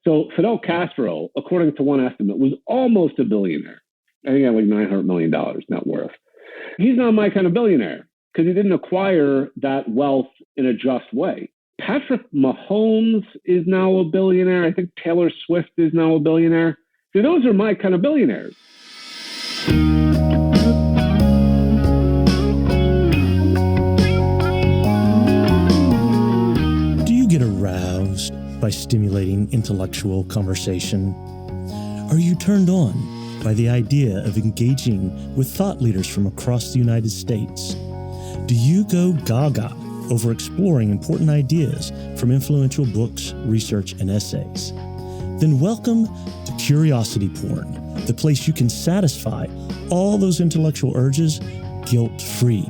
So Fidel Castro, according to one estimate, was almost a billionaire. I think he had like $900 million net worth. He's not my kind of billionaire because he didn't acquire that wealth in a just way. Patrick Mahomes is now a billionaire. I think Taylor Swift is now a billionaire. So those are my kind of billionaires. Do you get aroused by stimulating intellectual conversation? Are you turned on by the idea of engaging with thought leaders from across the United States? Do you go gaga over exploring important ideas from influential books, research, and essays? Then welcome to Curiosity Porn, the place you can satisfy all those intellectual urges guilt-free.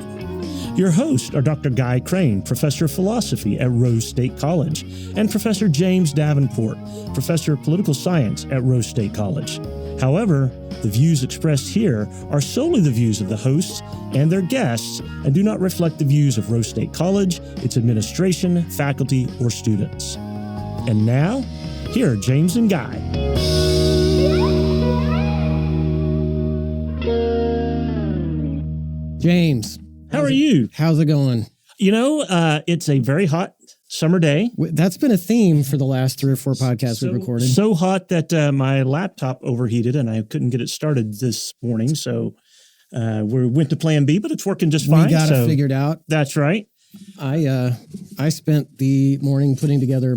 Your hosts are Dr. Guy Crane, Professor of Philosophy at Rose State College, and Professor James Davenport, Professor of Political Science at Rose State College. However, the views expressed here are solely the views of the hosts and their guests and do not reflect the views of Rose State College, its administration, faculty, or students. And now, here are James and Guy. James. How are you? How's it going? You know, it's a very hot summer day. That's been a theme for the last 3 or 4 podcasts we've recorded. So hot that my laptop overheated and I couldn't get it started this morning. So we went to plan B, but it's working just fine. We got it figured out. That's right. I spent the morning putting together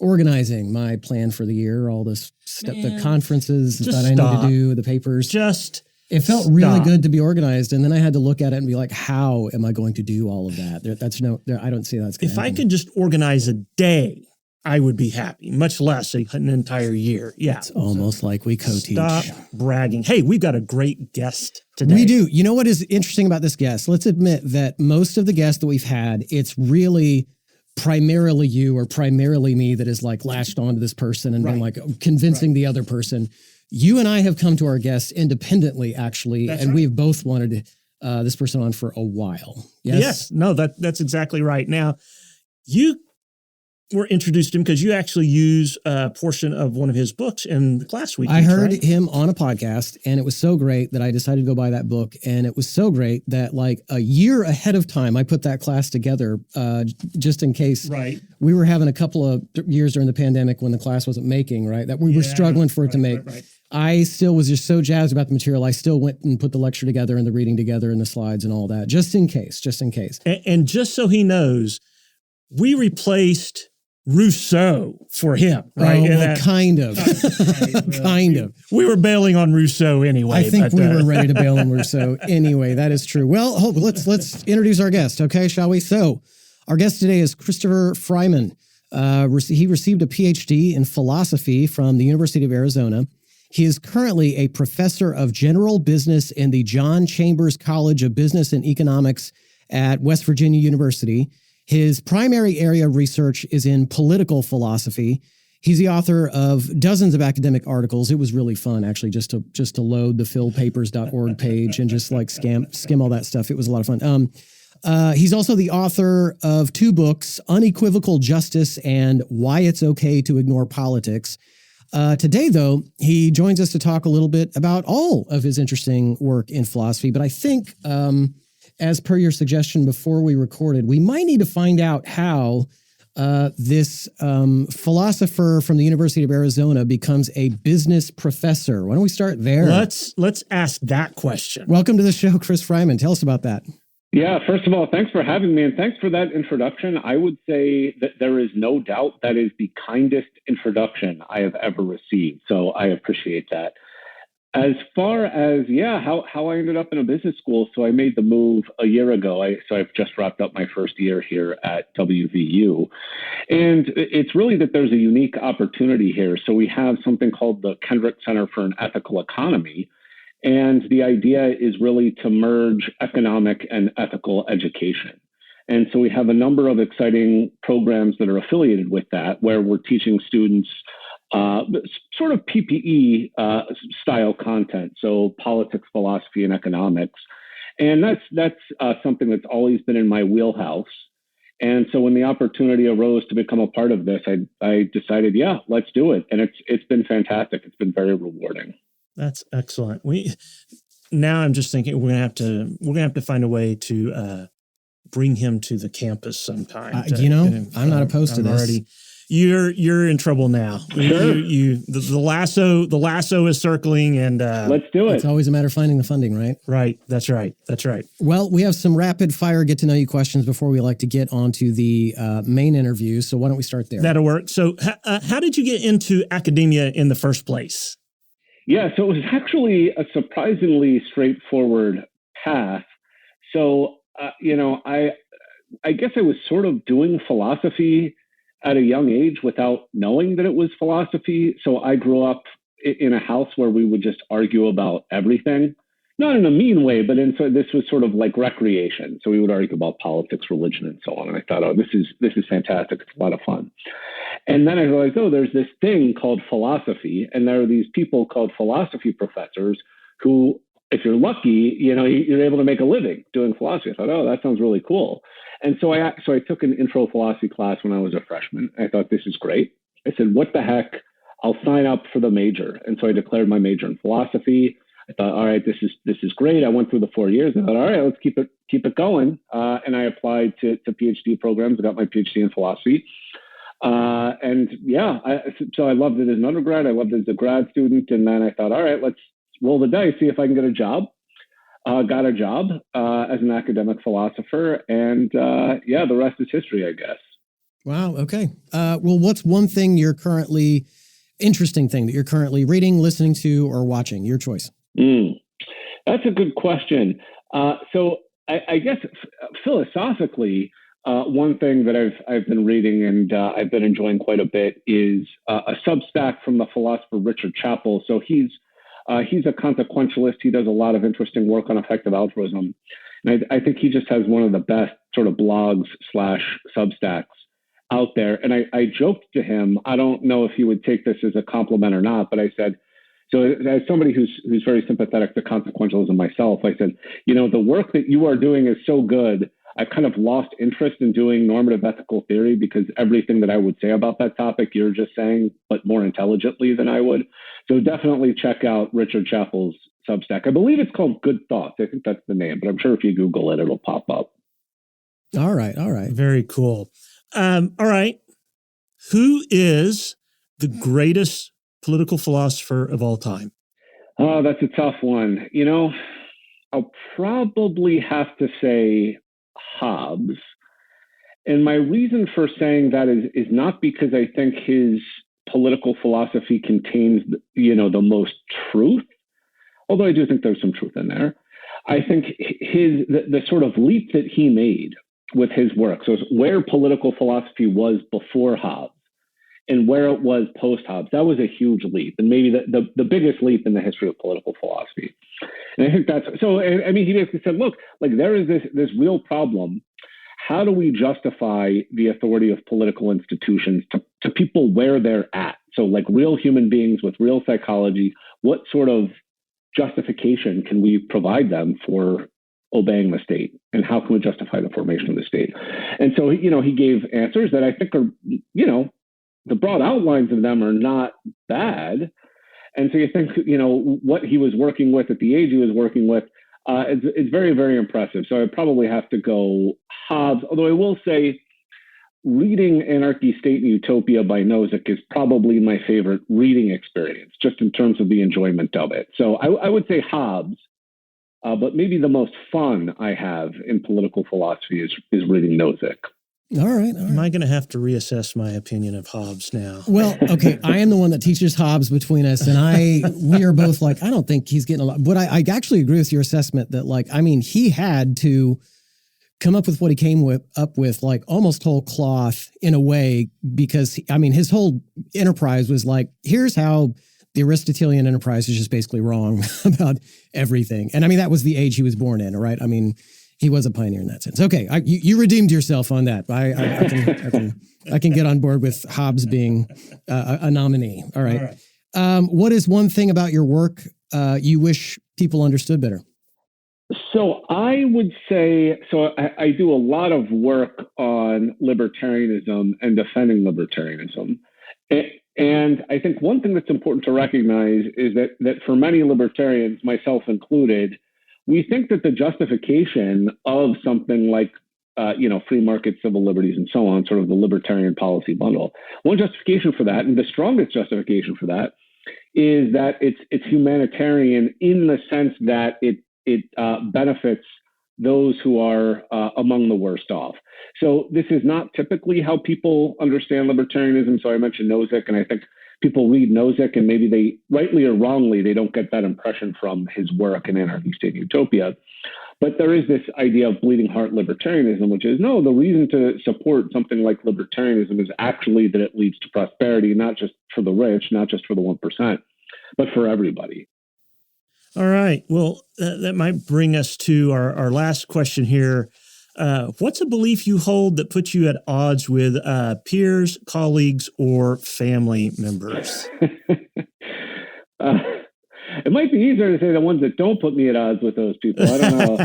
organizing my plan for the year, all this stuff, the conferences that I need to do, the papers. It felt really good to be organized, and then I had to look at it and be like, "How am I going to do all of that?" I don't see that's. If I could just organize a day, I would be happy. Much less an entire year. Yeah, it's almost like we co-teach. Stop bragging. Hey, we've got a great guest today. We do. You know what is interesting about this guest? Let's admit that most of the guests that we've had, it's really primarily you or primarily me that is like latched onto this person and been like convincing the other person. You and I have come to our guests independently, actually, and we've both wanted this person on for a while. Yes. No, that's exactly right. Now, you were introduced to him because you actually use a portion of one of his books in the class we teach. I heard him on a podcast, and it was so great that I decided to go buy that book. And it was so great that like a year ahead of time, I put that class together just in case. Right. We were having a couple of years during the pandemic when the class wasn't making, right? That we were struggling for it to make. Right. I still was just so jazzed about the material. I still went and put the lecture together and the reading together and the slides and all that, just in case. And just so he knows, we replaced Rousseau for him, right? Oh, well, kind of. Kind of. We were bailing on Rousseau anyway. I think we were ready to bail on Rousseau anyway. That is true. Well, let's introduce our guest, okay, shall we? So our guest today is Christopher Freiman. He received a PhD in philosophy from the University of Arizona. He is currently a professor of general business in the John Chambers College of Business and Economics at West Virginia University. His primary area of research is in political philosophy. He's the author of dozens of academic articles. It was really fun, actually, just to load the philpapers.org page and just like skim all that stuff. It was a lot of fun. He's also the author of 2 books, Unequivocal Justice and Why It's Okay to Ignore Politics. Today, though, he joins us to talk a little bit about all of his interesting work in philosophy. But I think, as per your suggestion before we recorded, we might need to find out how this philosopher from the University of Arizona becomes a business professor. Why don't we start there? Let's ask that question. Welcome to the show, Chris Freiman. Tell us about that. Yeah, first of all, thanks for having me, and thanks for that introduction. I would say that there is no doubt that is the kindest introduction I have ever received, so I appreciate that. As far as, how I ended up in a business school, so I made the move a year ago. I've just wrapped up my first year here at WVU, and it's really that there's a unique opportunity here. So we have something called the Kendrick Center for an Ethical Economy, and the idea is really to merge economic and ethical education. And so we have a number of exciting programs that are affiliated with that, where we're teaching students sort of PPE style content, so politics, philosophy, and economics. And that's something that's always been in my wheelhouse. And so when the opportunity arose to become a part of this, I decided, yeah, let's do it. And it's been fantastic. It's been very rewarding. That's excellent. Now I'm just thinking we're gonna have to find a way to bring him to the campus sometime. I'm not opposed to this. Already, you're in trouble now. Sure. The lasso is circling, and let's do it. It's always a matter of finding the funding, right? Right. That's right. Well, we have some rapid fire get to know you questions before we like to get onto the main interview. So why don't we start there? That'll work. So how did you get into academia in the first place? Yeah, so it was actually a surprisingly straightforward path. So, I guess I was sort of doing philosophy at a young age without knowing that it was philosophy. So I grew up in a house where we would just argue about everything, not in a mean way, but so this was sort of like recreation. So we would argue about politics, religion, and so on. And I thought, oh, this is fantastic. It's a lot of fun. And then I realized, oh, there's this thing called philosophy, and there are these people called philosophy professors who, if you're lucky, you're able to make a living doing philosophy. I thought, oh, that sounds really cool. And so I took an intro philosophy class when I was a freshman. I thought, this is great. I said, what the heck? I'll sign up for the major. And so I declared my major in philosophy. I thought, all right, this is great. I went through the 4 years. I thought, all right, let's keep it going. And I applied to PhD programs. I got my PhD in philosophy. So I loved it as an undergrad. I loved it as a grad student. And then I thought, all right, let's roll the dice, see if I can get a job. Got a job as an academic philosopher. And the rest is history, I guess. Wow. Okay. Well, what's one interesting thing that you're currently reading, listening to, or watching? Your choice. That's a good question. So I guess philosophically, one thing that I've been reading and I've been enjoying quite a bit is a Substack from the philosopher Richard Chappell. So he's a consequentialist. He does a lot of interesting work on effective altruism. And I think he just has one of the best sort of blogs / Substacks out there. And I joked to him, I don't know if he would take this as a compliment or not, but I said, so as somebody who's very sympathetic to consequentialism myself, I said, the work that you are doing is so good. I've kind of lost interest in doing normative ethical theory because everything that I would say about that topic, you're just saying, but more intelligently than I would. So definitely check out Richard Chappell's Substack. I believe it's called Good Thoughts. I think that's the name, but I'm sure if you Google it, it'll pop up. All right. Very cool. All right. Who is the greatest political philosopher of all time? Oh, that's a tough one. I'll probably have to say Hobbes. And my reason for saying that is not because I think his political philosophy contains, the most truth, although I do think there's some truth in there. I think the sort of leap that he made with his work, so where political philosophy was before Hobbes and where it was post Hobbes, that was a huge leap, and maybe the biggest leap in the history of political philosophy. And I think that's so. I mean, he basically said, look, like there is this real problem. How do we justify the authority of political institutions to people where they're at? So, like real human beings with real psychology, what sort of justification can we provide them for obeying the state, and how can we justify the formation of the state? And so, he gave answers that I think are, the broad outlines of them are not bad. And so you think, what he was working with at the age he was working with, it's very, very impressive. So I probably have to go Hobbes, although I will say reading Anarchy, State, and Utopia by Nozick is probably my favorite reading experience, just in terms of the enjoyment of it. So I would say Hobbes, but maybe the most fun I have in political philosophy is reading Nozick. All right. Am I going to have to reassess my opinion of Hobbes now? Well, okay. I am the one that teaches Hobbes between us, and we are both like, I don't think he's getting a lot. But I actually agree with your assessment that, he had to come up with what he came up with, like almost whole cloth in a way, because, his whole enterprise was like, here's how the Aristotelian enterprise is just basically wrong about everything. And that was the age he was born in, right? He was a pioneer in that sense. Okay, you redeemed yourself on that. I can get on board with Hobbes being a nominee. All right. What is one thing about your work you wish people understood better? So I would say, I do a lot of work on libertarianism and defending libertarianism. And I think one thing that's important to recognize is that for many libertarians, myself included, we think that the justification of something like free market, civil liberties, and so on, sort of the libertarian policy bundle. One justification for that, and the strongest justification for that, is that it's humanitarian in the sense that it benefits those who are among the worst off. So this is not typically how people understand libertarianism. So I mentioned Nozick, and I think people read Nozick, and maybe they, rightly or wrongly, they don't get that impression from his work in Anarchy, State, and Utopia. But there is this idea of bleeding heart libertarianism, which is, no, the reason to support something like libertarianism is actually that it leads to prosperity, not just for the rich, not just for the 1%, but for everybody. All right. Well, that might bring us to our last question here. What's a belief you hold that puts you at odds with peers, colleagues, or family members? It might be easier to say the ones that don't put me at odds with those people. I don't know.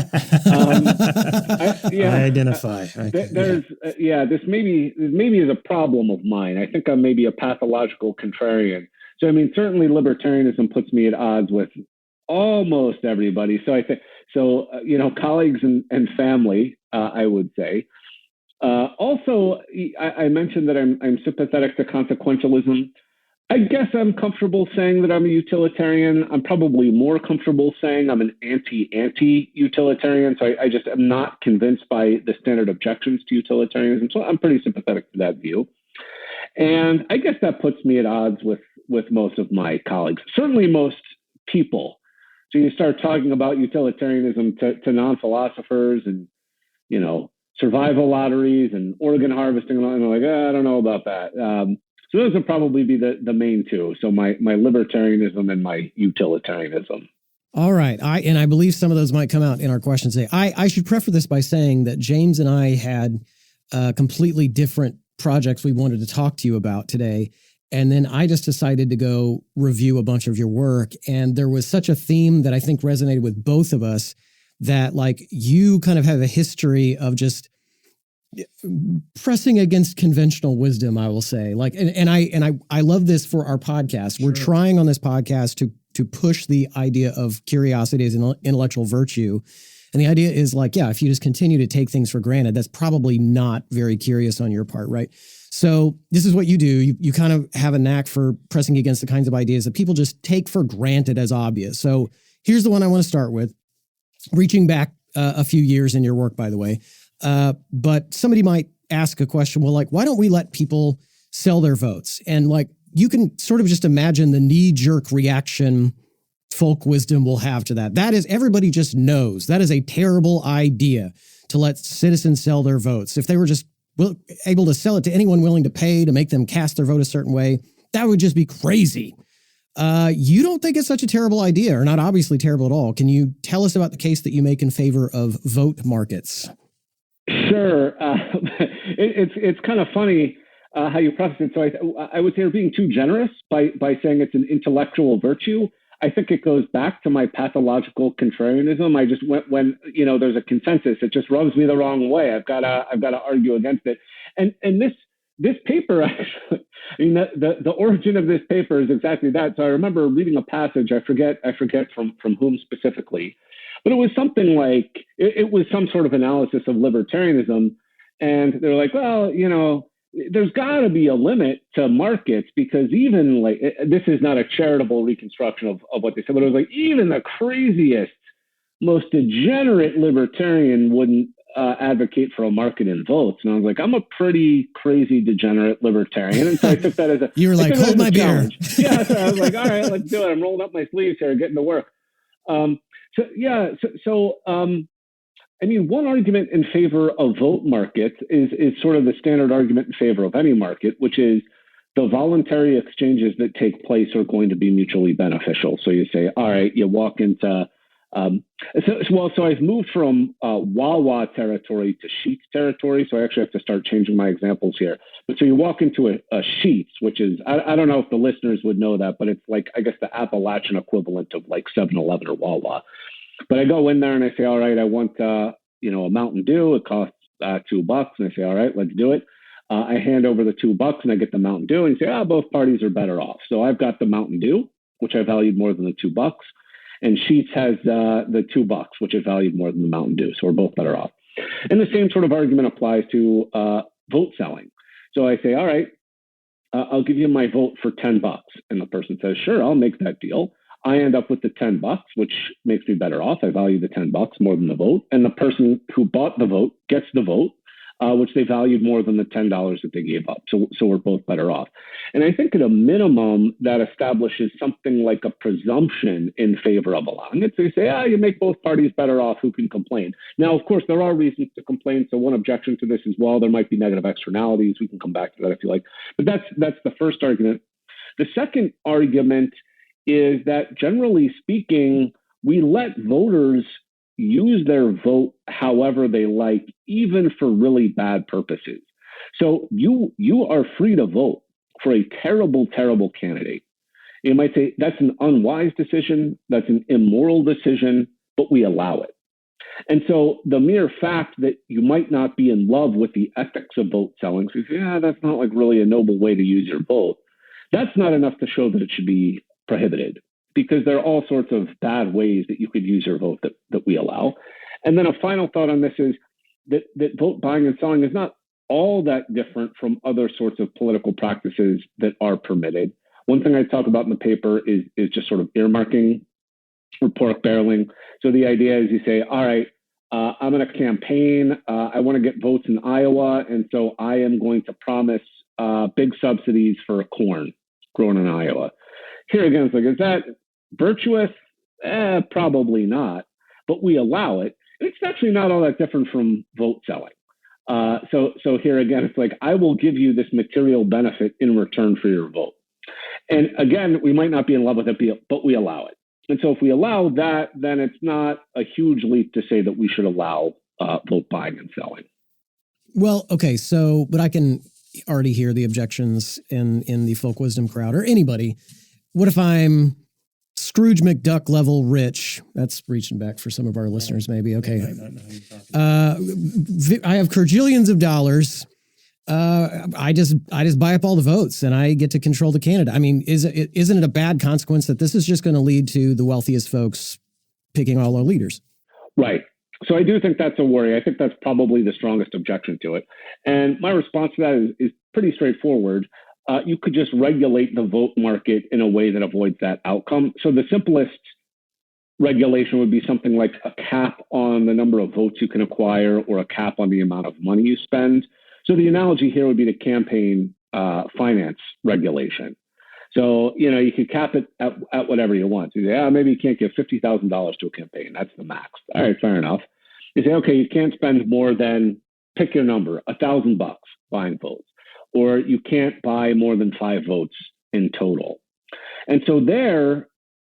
I identify. This maybe is a problem of mine. I think I'm maybe a pathological contrarian. So, I mean, certainly libertarianism puts me at odds with almost everybody. So I think, colleagues and family, I would say. Also, I mentioned that I'm sympathetic to consequentialism. I guess I'm comfortable saying that I'm a utilitarian. I'm probably more comfortable saying I'm an anti-utilitarian. So I just am not convinced by the standard objections to utilitarianism. So I'm pretty sympathetic to that view. And I guess that puts me at odds with most of my colleagues, certainly most people. So you start talking about utilitarianism to non-philosophers and, survival lotteries and organ harvesting. And I'm like, I don't know about that. So those would probably be the main two. So my libertarianism and my utilitarianism. All right. I believe some of those might come out in our questions today. I should preface this by saying that James and I had completely different projects we wanted to talk to you about today. And then I just decided to go review a bunch of your work. And there was such a theme that I think resonated with both of us that, like, you kind of have a history of just pressing against conventional wisdom, I will say. Like, and I love this for our podcast. Sure. We're trying on this podcast to push the idea of curiosity as an intellectual virtue. And the idea is, like, if you just continue to take things for granted, that's probably not very curious on your part, right? So this is what you do. You kind of have a knack for pressing against the kinds of ideas that people just take for granted as obvious. So here's the one I want to start with, reaching back a few years in your work, by the way. But somebody might ask a question, well, like, why don't we let people sell their votes? And, like, you can sort of just imagine the knee-jerk reaction folk wisdom will have to that. That is, everybody just knows that is a terrible idea to let citizens sell their votes. If they were just able to sell it to anyone willing to pay to make them cast their vote a certain way, that would just be crazy. You don't think it's such a terrible idea, or not obviously terrible at all. Can you tell us about the case that you make in favor of vote markets? Sure. It's kind of funny how you preface it. So I would say you're being too generous by saying it's an intellectual virtue. I think it goes back to my pathological contrarianism. I just when there's a consensus, it just rubs me the wrong way. I've got to argue against it. And this paper, actually, I mean, the origin of this paper is exactly that. So I remember reading a passage. I forget from whom specifically, but it was something like it was some sort of analysis of libertarianism, and they're like, well, there's got to be a limit to markets, because even like, this is not a charitable reconstruction of what they said, but it was like, even the craziest, most degenerate libertarian wouldn't advocate for a market in votes. And I was like, I'm a pretty crazy degenerate libertarian. And so I took that as you were like, hold my beer. Yeah. So I was like, all right, let's do it. I'm rolling up my sleeves here, getting to work. I mean, one argument in favor of vote markets is sort of the standard argument in favor of any market, which is the voluntary exchanges that take place are going to be mutually beneficial. So you say, all right, you walk into, so I've moved from Wawa territory to Sheetz territory. So I actually have to start changing my examples here. But so you walk into a Sheetz, which is, I don't know if the listeners would know that, but it's like, I guess, the Appalachian equivalent of like 7-Eleven or Wawa. But I go in there and I say, all right, I want, a Mountain Dew. It costs $2. And I say, all right, let's do it. I hand over the $2 and I get the Mountain Dew and say, both parties are better off. So I've got the Mountain Dew, which I valued more than the $2. And Sheets has the $2, which I valued more than the Mountain Dew. So we're both better off. And the same sort of argument applies to vote selling. So I say, all right, I'll give you my vote for $10. And the person says, sure, I'll make that deal. I end up with the $10, which makes me better off. I value the $10 more than the vote. And the person who bought the vote gets the vote, which they valued more than the $10 that they gave up. So we're both better off. And I think at a minimum, that establishes something like a presumption in favor of allowing it. So you say, you make both parties better off. Who can complain? Now, of course, there are reasons to complain. So one objection to this is, well, there might be negative externalities. We can come back to that if you like. But that's the first argument. The second argument is that, generally speaking, we let voters use their vote however they like, even for really bad purposes. So you are free to vote for a terrible, terrible candidate. You might say that's an unwise decision, that's an immoral decision, but we allow it. And so the mere fact that you might not be in love with the ethics of vote selling, so you say, that's not like really a noble way to use your vote, that's not enough to show that it should be prohibited, because there are all sorts of bad ways that you could use your vote that we allow. And then a final thought on this is that vote buying and selling is not all that different from other sorts of political practices that are permitted. One thing I talk about in the paper is just sort of earmarking or pork barreling. So the idea is you say, all right, I'm in a campaign. I want to get votes in Iowa. And so I am going to promise big subsidies for corn grown in Iowa. Here again, it's like, is that virtuous? Probably not, but we allow it. And it's actually not all that different from vote selling. So here again, it's like, I will give you this material benefit in return for your vote. And again, we might not be in love with it, but we allow it. And so if we allow that, then it's not a huge leap to say that we should allow vote buying and selling. Well, okay. So, but I can already hear the objections in the folk wisdom crowd or anybody. What if I'm Scrooge McDuck level rich? That's reaching back for some of our listeners, maybe. Okay. I have quadrillions of dollars. I just buy up all the votes and I get to control the candidate. I mean, isn't it a bad consequence that this is just going to lead to the wealthiest folks picking all our leaders? Right. So I do think that's a worry. I think that's probably the strongest objection to it. And my response to that is pretty straightforward. You could just regulate the vote market in a way that avoids that outcome. So the simplest regulation would be something like a cap on the number of votes you can acquire or a cap on the amount of money you spend. So the analogy here would be the campaign finance regulation. So, you could cap it at whatever you want. So you say, maybe you can't give $50,000 to a campaign. That's the max. All right, fair enough. You say, okay, you can't spend more than, pick your number, $1,000 buying votes. Or you can't buy more than 5 votes in total. And so there,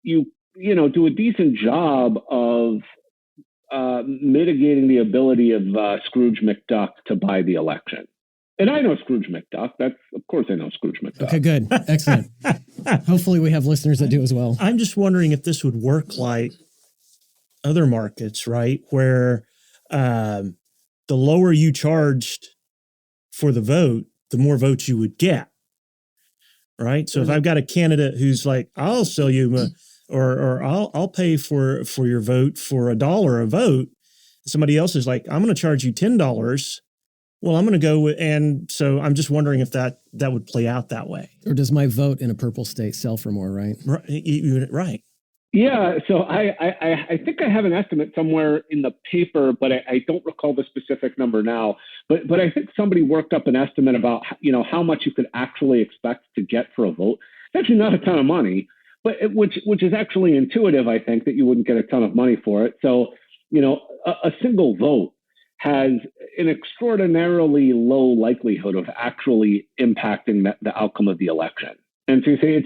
you do a decent job of mitigating the ability of Scrooge McDuck to buy the election. And I know Scrooge McDuck. Of course I know Scrooge McDuck. Okay, good. Excellent. Hopefully we have listeners that do as well. I'm just wondering if this would work like other markets, right? Where the lower you charged for the vote, the more votes you would get, right? So if I've got a candidate who's like, I'll sell you or I'll pay for your vote for $1 a vote. Somebody else is like, I'm going to charge you $10. Well, I'm going to go and so I'm just wondering if that would play out that way. Or does my vote in a purple state sell for more, right? Right. Yeah, so I think I have an estimate somewhere in the paper, but I don't recall the specific number now. But I think somebody worked up an estimate about how much you could actually expect to get for a vote. It's actually not a ton of money, but which is actually intuitive. I think that you wouldn't get a ton of money for it. So a single vote has an extraordinarily low likelihood of actually impacting the outcome of the election. And so you say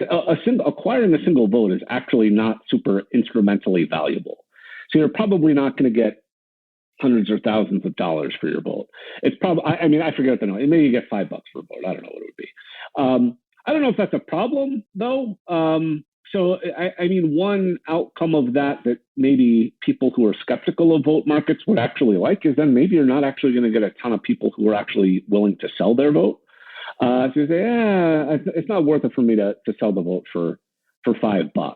acquiring a single vote is actually not super instrumentally valuable. So you're probably not going to get hundreds or thousands of dollars for your vote. It's probably, I forget the number. Maybe you get $5 for a vote. I don't know what it would be. I don't know if that's a problem though. So, I mean, one outcome of that maybe people who are skeptical of vote markets would actually like is then maybe you're not actually going to get a ton of people who are actually willing to sell their vote. So you say, yeah, it's not worth it for me to sell the vote for $5.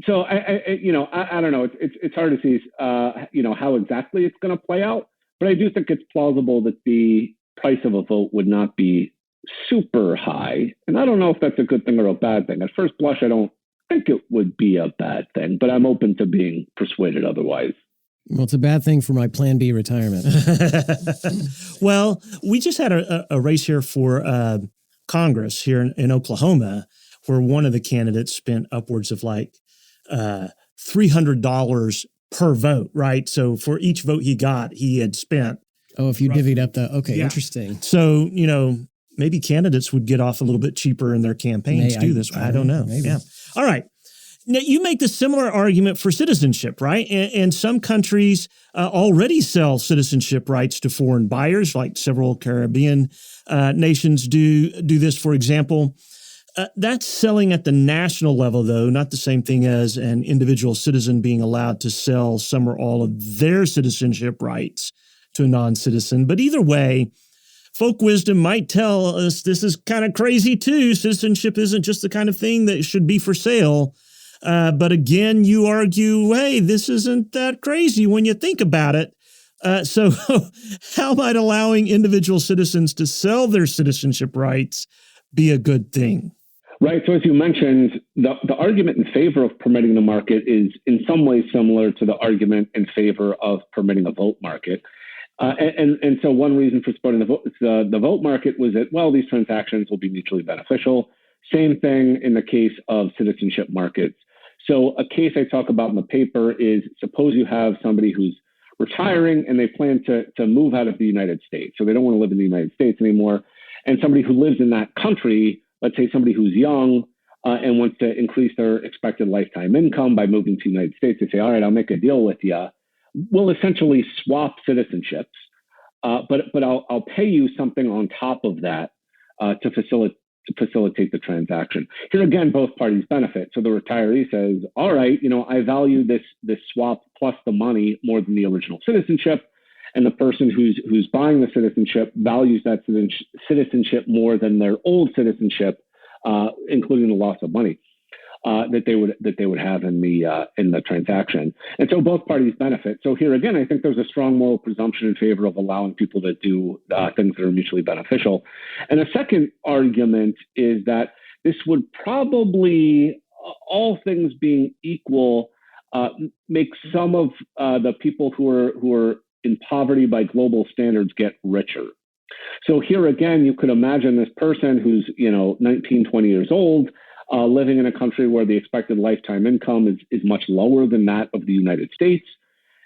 So I don't know. It's hard to see, how exactly it's going to play out. But I do think it's plausible that the price of a vote would not be super high. And I don't know if that's a good thing or a bad thing. At first blush, I don't think it would be a bad thing, but I'm open to being persuaded otherwise. Well, it's a bad thing for my Plan B retirement. Well, we just had a race here for Congress here in Oklahoma, where one of the candidates spent upwards of like $300 per vote, right? So for each vote he got, he had spent. Oh, if you divvied up yeah. Interesting. So, maybe candidates would get off a little bit cheaper in their campaigns too this way. I don't know. Maybe. Yeah. All right. Now, you make the similar argument for citizenship, right? And some countries already sell citizenship rights to foreign buyers, like several Caribbean nations do this, for example. That's selling at the national level, though, not the same thing as an individual citizen being allowed to sell some or all of their citizenship rights to a non-citizen. But either way, folk wisdom might tell us this is kind of crazy, too. Citizenship isn't just the kind of thing that should be for sale. But again, you argue, hey, this isn't that crazy when you think about it. So how might allowing individual citizens to sell their citizenship rights be a good thing? Right. So as you mentioned, the argument in favor of permitting the market is in some ways similar to the argument in favor of permitting a vote market. And so one reason for supporting the vote market was that, well, these transactions will be mutually beneficial. Same thing in the case of citizenship markets. So a case I talk about in the paper is, suppose you have somebody who's retiring and they plan to move out of the United States. So they don't want to live in the United States anymore. And somebody who lives in that country, let's say somebody who's young and wants to increase their expected lifetime income by moving to the United States, they say, all right, I'll make a deal with you. We'll essentially swap citizenships, but I'll pay you something on top of that to facilitate the transaction. Here again, both parties benefit. So the retiree says, all right, I value this swap plus the money more than the original citizenship. And the person who's buying the citizenship values that citizenship more than their old citizenship, including the loss of money that they would have in the transaction. And so both parties benefit. So here again, I think there's a strong moral presumption in favor of allowing people to do things that are mutually beneficial. And a second argument is that this would probably, all things being equal, make some of the people who are in poverty by global standards get richer. So here again, you could imagine this person who's 19, 20 years old, living in a country where the expected lifetime income is much lower than that of the United States.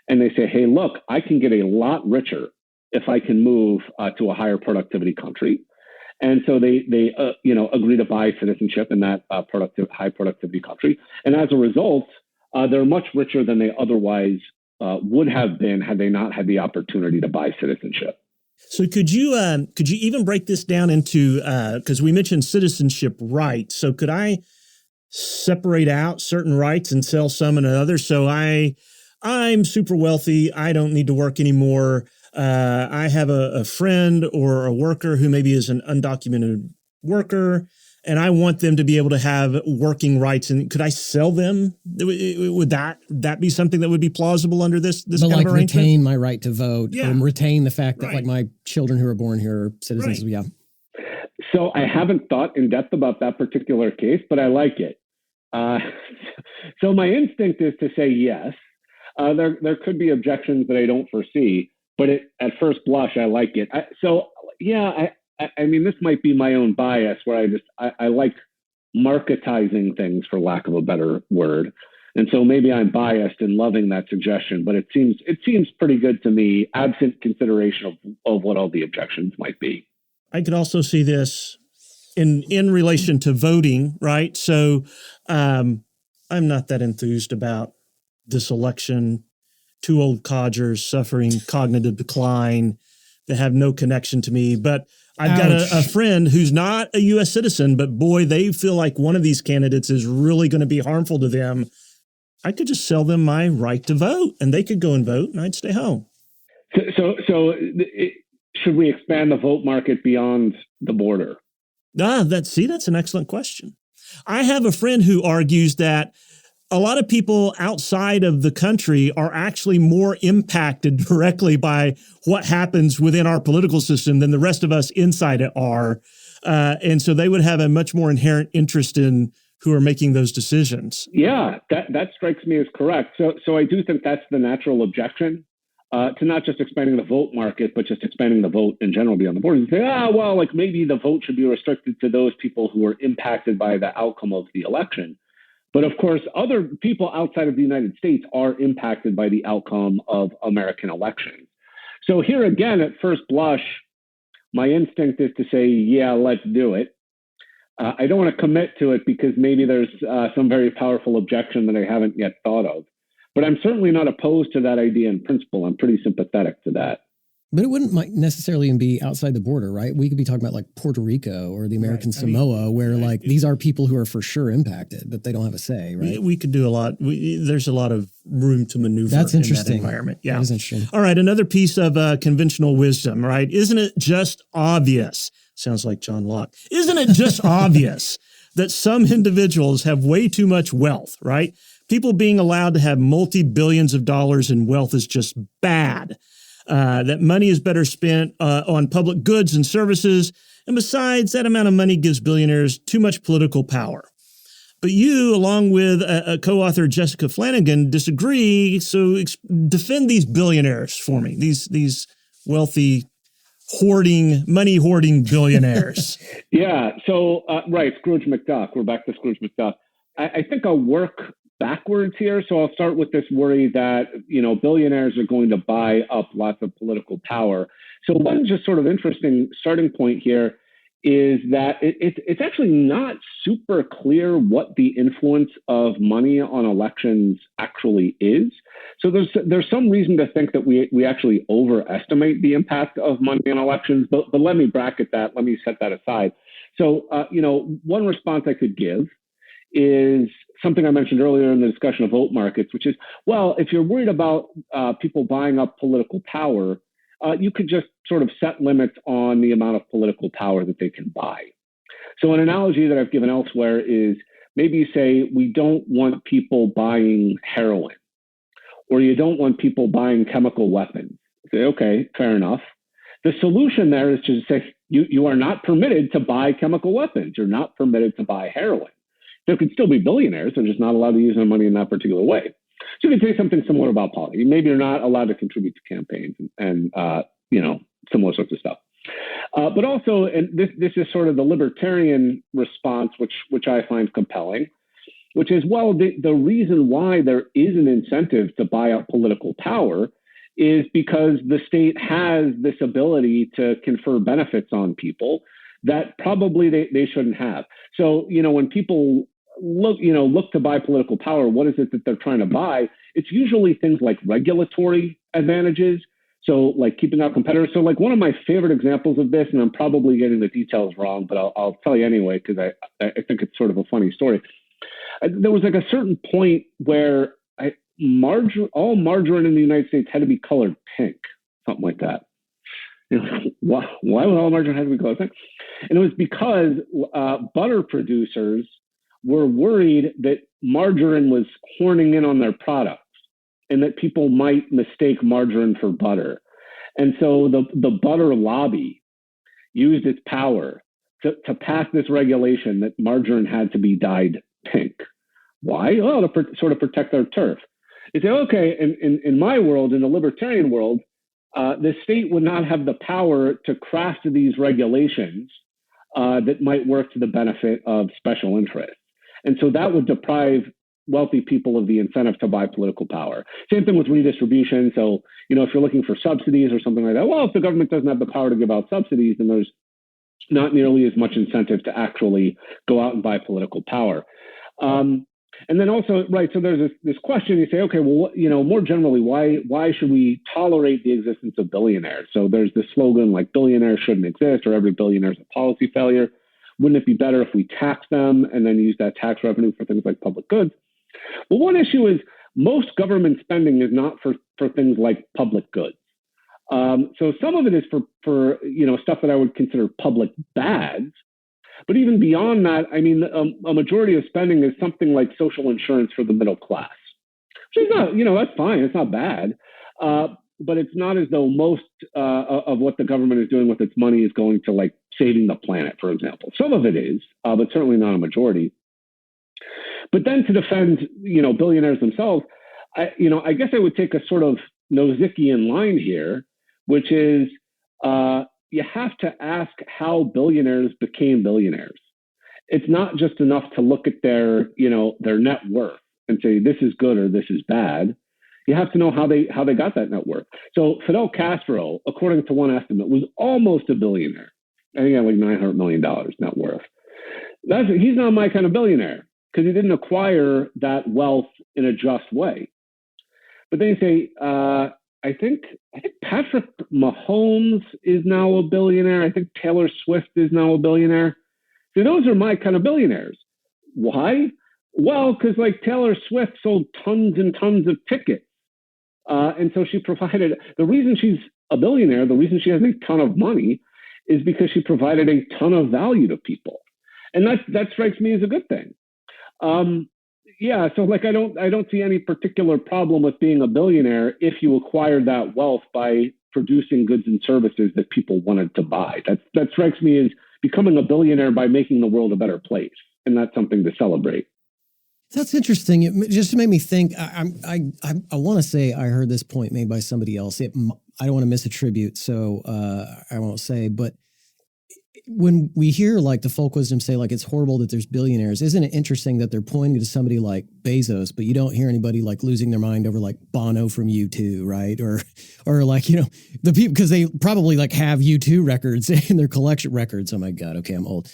And they say, hey, look, I can get a lot richer if I can move to a higher productivity country. And so they agree to buy citizenship in that high productivity country. And as a result, they're much richer than they otherwise would have been had they not had the opportunity to buy citizenship. So could you even break this down into, because we mentioned citizenship rights. So could I separate out certain rights and sell some and others? So I'm super wealthy. I don't need to work anymore. I have a friend or a worker who maybe is an undocumented worker, and I want them to be able to have working rights. And could I sell them? Would that be something that would be plausible under this kind of arrangement? Retain my right to vote, or retain the fact that like my children who are born here are citizens. Right. Yeah. So I haven't thought in depth about that particular case, but I like it. So my instinct is to say yes. There could be objections that I don't foresee, but at first blush, I like it. I mean, this might be my own bias where I like marketizing things, for lack of a better word. And so maybe I'm biased in loving that suggestion, but it seems pretty good to me, absent consideration of what all the objections might be. I could also see this in relation to voting, right? So I'm not that enthused about this election. Two old codgers suffering cognitive decline that have no connection to me, but I've got a friend who's not a U.S. citizen, but boy, they feel like one of these candidates is really going to be harmful to them. I could just sell them my right to vote, and they could go and vote, and I'd stay home. Should we expand the vote market beyond the border? That's an excellent question. I have a friend who argues that a lot of people outside of the country are actually more impacted directly by what happens within our political system than the rest of us inside it are. And so they would have a much more inherent interest in who are making those decisions. Yeah, that strikes me as correct. So I do think that's the natural objection to not just expanding the vote market, but just expanding the vote in general beyond the border. You say, maybe the vote should be restricted to those people who are impacted by the outcome of the election. But of course, other people outside of the United States are impacted by the outcome of American elections. So here again, at first blush, my instinct is to say, yeah, let's do it. I don't want to commit to it because maybe there's some very powerful objection that I haven't yet thought of. But I'm certainly not opposed to that idea in principle. I'm pretty sympathetic to that. But it wouldn't necessarily even be outside the border, right? We could be talking about like Puerto Rico or the American Samoa, where like these are people who are for sure impacted, but they don't have a say, right? We could do a lot. There's a lot of room to maneuver. That's interesting. In that environment. Yeah, that is interesting. All right, another piece of conventional wisdom, right? Isn't it just obvious? Sounds like John Locke. Isn't it just obvious that some individuals have way too much wealth, right? People being allowed to have multi-billions of dollars in wealth is just bad. That money is better spent on public goods and services. And besides, that amount of money gives billionaires too much political power. But you, along with a co-author, Jessica Flanagan, disagree. So defend these billionaires for me, these wealthy, money hoarding billionaires. Yeah. So, right. Scrooge McDuck. We're back to Scrooge McDuck. I think I'll work backwards here. So I'll start with this worry that, billionaires are going to buy up lots of political power. So one just sort of interesting starting point here is that it's actually not super clear what the influence of money on elections actually is. So there's some reason to think that we actually overestimate the impact of money on elections, but let me bracket that. Let me set that aside. So, one response I could give is something I mentioned earlier in the discussion of vote markets, which is, well, if you're worried about people buying up political power, you could just sort of set limits on the amount of political power that they can buy. So an analogy that I've given elsewhere is maybe you say, we don't want people buying heroin, or you don't want people buying chemical weapons. You say, okay, fair enough. The solution there is to say, you are not permitted to buy chemical weapons. You're not permitted to buy heroin. There could still be billionaires. They're just not allowed to use their money in that particular way. So you can say something similar about politics. Maybe you're not allowed to contribute to campaigns and similar sorts of stuff. But also, and this is sort of the libertarian response, which I find compelling, which is, well, the reason why there is an incentive to buy up political power is because the state has this ability to confer benefits on people that probably they shouldn't have. So, when people look to buy political power, what is it that they're trying to buy? It's usually things like regulatory advantages. So like keeping out competitors. So like one of my favorite examples of this, and I'm probably getting the details wrong, but I'll tell you anyway, because I think it's sort of a funny story. There was like a certain point where all margarine in the United States had to be colored pink, something like that. Why would all margarine have to be colored pink? And it was because butter producers were worried that margarine was horning in on their products and that people might mistake margarine for butter. And so the butter lobby used its power to pass this regulation that margarine had to be dyed pink. Why? Oh, to sort of protect their turf. They say, okay, in my world, in the libertarian world, the state would not have the power to craft these regulations that might work to the benefit of special interests. And so that would deprive wealthy people of the incentive to buy political power. Same thing with redistribution. So, if you're looking for subsidies or something like that, well, if the government doesn't have the power to give out subsidies, then there's not nearly as much incentive to actually go out and buy political power. And then also, right, so there's this question, you say, okay, well, more generally, why should we tolerate the existence of billionaires? So there's this slogan like billionaires shouldn't exist, or every billionaire is a policy failure. Wouldn't it be better if we tax them and then use that tax revenue for things like public goods? Well, one issue is most government spending is not for things like public goods. So some of it is for stuff that I would consider public bads. But even beyond that, I mean, a majority of spending is something like social insurance for the middle class, which is not, that's fine. It's not bad. But it's not as though most of what the government is doing with its money is going to like saving the planet, for example. Some of it is, but certainly not a majority. But then to defend, billionaires themselves, I guess I would take a sort of Nozickian line here, which is, you have to ask how billionaires became billionaires. It's not just enough to look at their net worth and say this is good or this is bad. You have to know how they got that net worth. So Fidel Castro, according to one estimate, was almost a billionaire. I think he had like $900 million net worth. He's not my kind of billionaire because he didn't acquire that wealth in a just way. But then you say, I think Patrick Mahomes is now a billionaire. I think Taylor Swift is now a billionaire. So those are my kind of billionaires. Why? Well, because like Taylor Swift sold tons and tons of tickets. And so she provided, the reason she's a billionaire, the reason she has a ton of money is because she provided a ton of value to people. And that strikes me as a good thing. Yeah, so like I don't see any particular problem with being a billionaire if you acquired that wealth by producing goods and services that people wanted to buy. That strikes me as becoming a billionaire by making the world a better place, and that's something to celebrate. That's interesting. It just made me think. I want to say I heard this point made by somebody else. I don't want to misattribute, so I won't say. But when we hear like the folk wisdom say like it's horrible that there's billionaires, isn't it interesting that they're pointing to somebody like Bezos, but you don't hear anybody like losing their mind over like Bono from U2, right? Or like the people, because they probably like have U2 records in their collection records. Oh my God, okay, I'm old.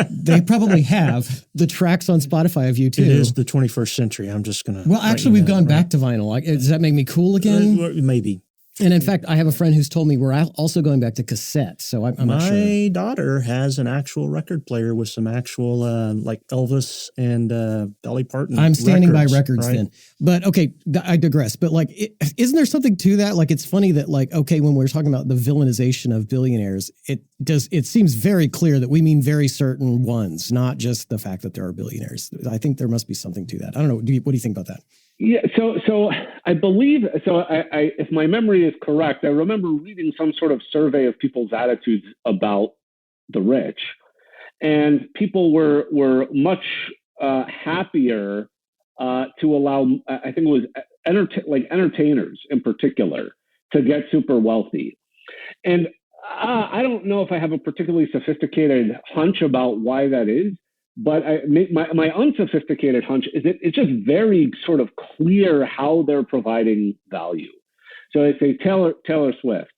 They probably have the tracks on Spotify of U2. It is the 21st century. I'm just gonna. Well, actually, we've gone back to vinyl. Like, does that make me cool again? Maybe. And in fact, I have a friend who's told me we're also going back to cassette. So I'm not sure. My daughter has an actual record player with some actual like Elvis and Dolly Parton. I'm standing by records right? then. But okay, I digress. But like, isn't there something to that? Like, it's funny that like, okay, when we're talking about the villainization of billionaires, it seems very clear that we mean very certain ones, not just the fact that there are billionaires. I think there must be something to that. I don't know. What do you think about that? Yeah, so I believe, I if my memory is correct, I remember reading some sort of survey of people's attitudes about the rich, and people were much happier to allow, I think it was entertainers in particular, to get super wealthy. And I don't know if I have a particularly sophisticated hunch about why that is. But my unsophisticated hunch is that it's just very sort of clear how they're providing value. So I say Taylor Swift.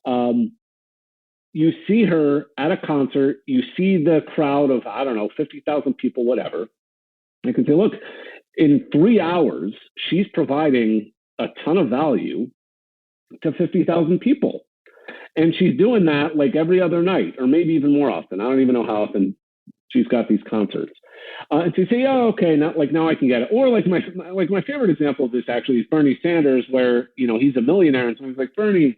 You see her at a concert. You see the crowd of, 50,000 people, whatever. I can say, look, in 3 hours, she's providing a ton of value to 50,000 people. And she's doing that like every other night, or maybe even more often. I don't even know how often she's got these concerts. And so you say, oh, okay, now I can get it. Or like my favorite example of this actually is Bernie Sanders, where, he's a millionaire. And someone's like, Bernie,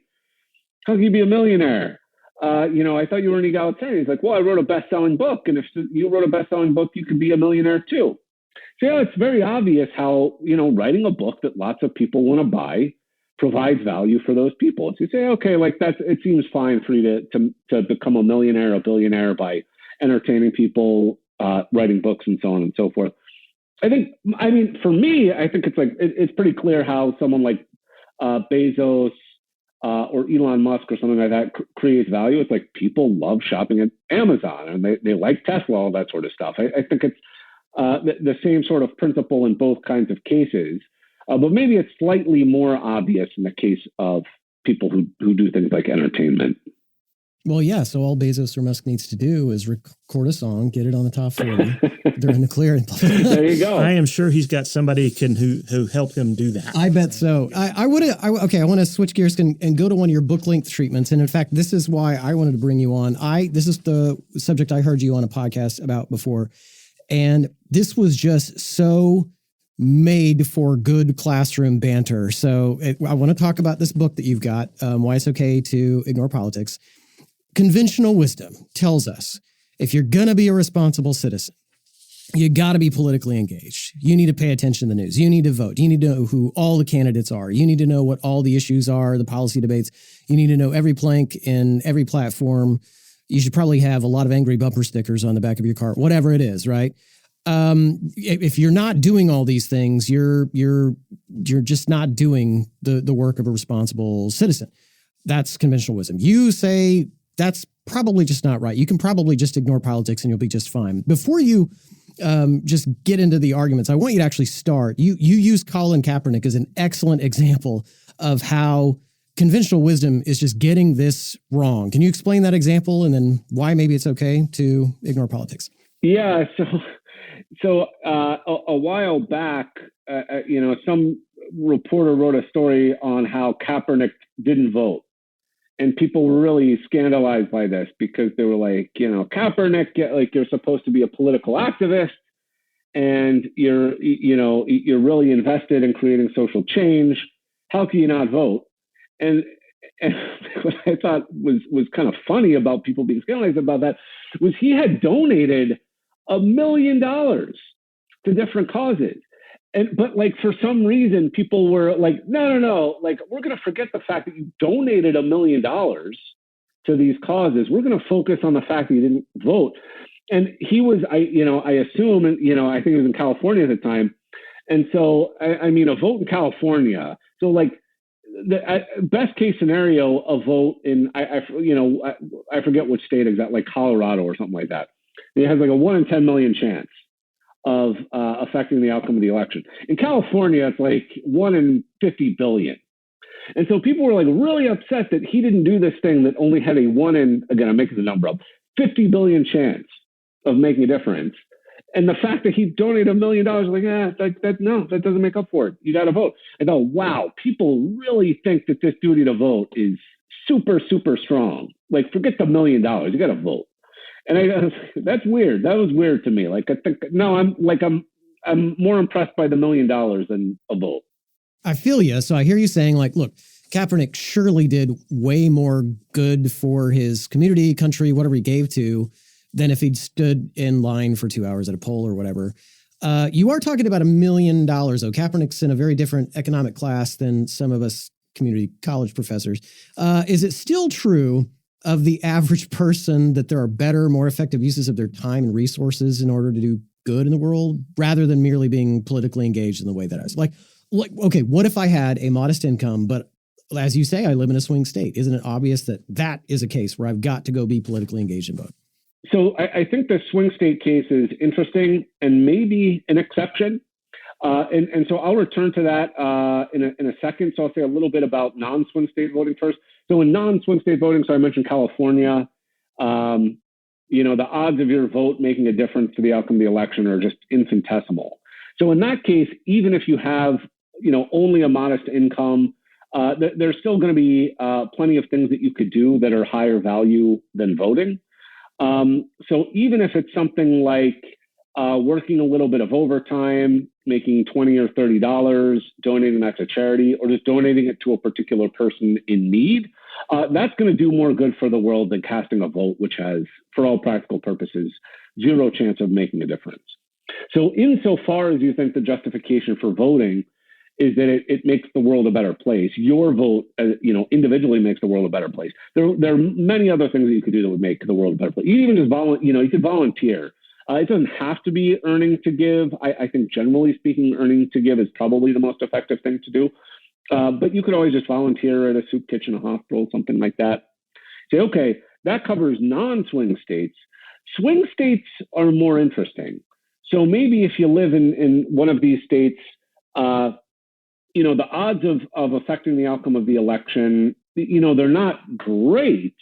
how can you be a millionaire? I thought you were an egalitarian. He's like, well, I wrote a best-selling book. And if you wrote a best-selling book, you could be a millionaire too. So it's very obvious how, writing a book that lots of people want to buy provides value for those people. So you say, okay, like it seems fine for you to become a millionaire, a billionaire by entertaining people, writing books, and so on and so forth. For me, I think it's pretty clear how someone like Bezos or Elon Musk or something like that creates value. It's like people love shopping at Amazon and they like Tesla, all that sort of stuff. I think it's the same sort of principle in both kinds of cases, but maybe it's slightly more obvious in the case of people who do things like entertainment. Well, yeah. So all Bezos or Musk needs to do is record a song, get it on the top 40. They're in the clear. There you go. I am sure he's got somebody who helped him do that. I bet so. I want to switch gears and go to one of your book length treatments. And in fact, this is why I wanted to bring you on. This is the subject I heard you on a podcast about before. And this was just so made for good classroom banter. So I want to talk about this book that you've got, Why It's Okay to Ignore Politics. Conventional wisdom tells us if you're going to be a responsible citizen, you got to be politically engaged. You need to pay attention to the news. You need to vote. You need to know who all the candidates are. You need to know what all the issues are, the policy debates. You need to know every plank in every platform. You should probably have a lot of angry bumper stickers on the back of your car, whatever it is, right? If you're not doing all these things, you're just not doing the work of a responsible citizen. That's conventional wisdom. You say that's probably just not right. You can probably just ignore politics and you'll be just fine. Before you just get into the arguments, I want you to actually start. You use Colin Kaepernick as an excellent example of how conventional wisdom is just getting this wrong. Can you explain that example and then why maybe it's okay to ignore politics? Yeah. So a while back, some reporter wrote a story on how Kaepernick didn't vote. And people were really scandalized by this because they were like, Kaepernick, you're supposed to be a political activist and you're really invested in creating social change. How can you not vote? And what I thought was kind of funny about people being scandalized about that was he had donated $1 million to different causes. But for some reason, people were like, no, we're going to forget the fact that you donated $1 million to these causes. We're going to focus on the fact that you didn't vote. And he was, I assume, I think he was in California at the time. And so, a vote in California. So the best case scenario, a vote in, I forget which state exactly, like Colorado or something like that. It has like a 1 in 10 million chance of affecting the outcome of the election. In California, it's like 1 in 50 billion. And so people were really upset that he didn't do this thing that only had a 1 in, again, I'm making the number up, 50 billion chance of making a difference. And the fact that he donated $1 million, that doesn't make up for it. You got to vote. I thought, wow, people really think that this duty to vote is super, super strong. Forget the $1 million, you got to vote. And that's weird. That was weird to me. I'm more impressed by the $1 million than a vote. I feel you. So I hear you saying look, Kaepernick surely did way more good for his community, country, whatever he gave to, than if he'd stood in line for 2 hours at a poll or whatever. You are talking about $1 million, though. Kaepernick's in a very different economic class than some of us community college professors. Is it still true of the average person that there are better, more effective uses of their time and resources in order to do good in the world rather than merely being politically engaged in the way that I was okay, what if I had a modest income, but as you say, I live in a swing state? Isn't it obvious that is a case where I've got to go be politically engaged and vote? So I think the swing state case is interesting and maybe an exception. And so I'll return to that in a second. So I'll say a little bit about non-swing state voting first. So in non-swing state voting, so I mentioned California, the odds of your vote making a difference to the outcome of the election are just infinitesimal. So in that case, even if you have, only a modest income, there's still going to be plenty of things that you could do that are higher value than voting. So even if it's something like working a little bit of overtime, making $20 or $30, donating that to charity, or just donating it to a particular person in need, that's going to do more good for the world than casting a vote, which has, for all practical purposes, zero chance of making a difference. So insofar as you think the justification for voting is that it makes the world a better place, your vote, individually makes the world a better place. There are many other things that you could do that would make the world a better place. You even just you could volunteer. It doesn't have to be earning to give. I think generally speaking, earning to give is probably the most effective thing to do. But you could always just volunteer at a soup kitchen, a hospital, something like that. Say, okay, that covers non-swing states. Swing states are more interesting. So maybe if you live in one of these states, the odds of affecting the outcome of the election, they're not great.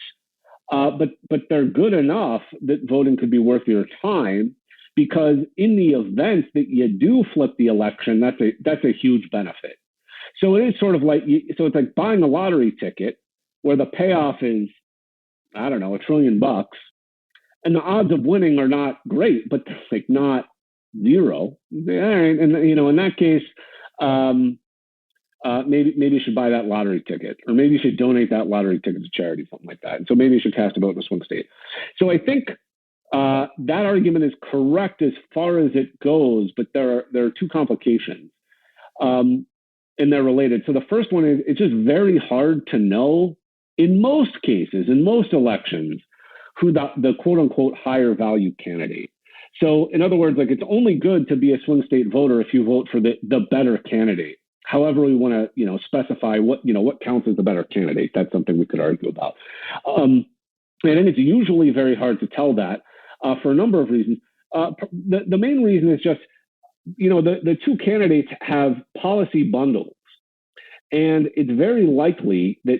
but they're good enough that voting could be worth your time, because in the event that you do flip the election, that's a huge benefit. So it is sort of like, so it's like buying a lottery ticket where the payoff is, I don't know, $1 trillion, and the odds of winning are not great, but they're like not zero. And in that case, maybe you should buy that lottery ticket, or maybe you should donate that lottery ticket to charity, something like that. And so maybe you should cast a vote in a swing state. So I think that argument is correct as far as it goes, but there are two complications, and they're related. So the first one is, it's just very hard to know in most cases, in most elections, who the quote unquote higher value candidate. So in other words, like, it's only good to be a swing state voter if you vote for the better candidate. However we want to, specify what counts as the better candidate. That's something we could argue about. And it's usually very hard to tell that for a number of reasons. The main reason is just, the two candidates have policy bundles. And it's very likely that,